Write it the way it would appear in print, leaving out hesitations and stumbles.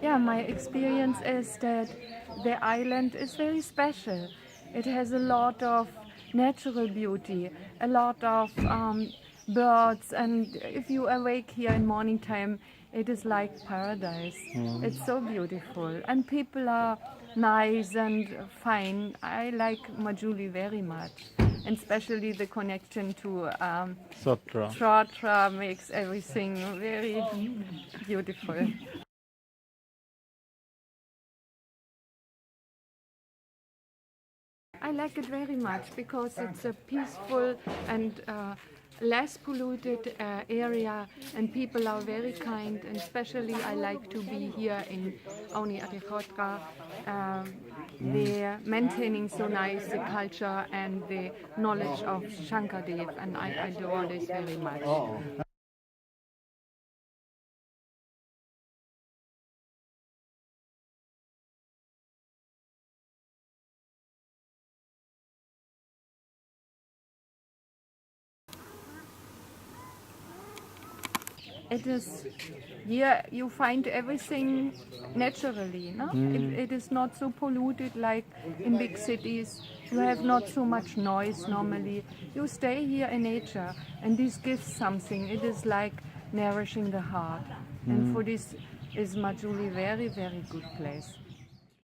Yeah, my experience is that the island is very special. It has a lot of natural beauty, a lot of birds, and if you awake here in morning time, it is like paradise. It's so beautiful, and people are nice and fine. I like Majuli very much, and especially the connection to Sotra. Tratra makes everything very beautiful. I like it very much because it's a peaceful and less polluted area, and people are very kind, and especially I like to be here in Auni Atihotra. They're maintaining so nice the culture and the knowledge of Shankadev, and I adore this very much. It is here you find everything naturally, no? It is not so polluted like in big cities. You have not so much noise normally. You stay here in nature, and this gives something. It is like nourishing the heart, and for this is Majuli very good place.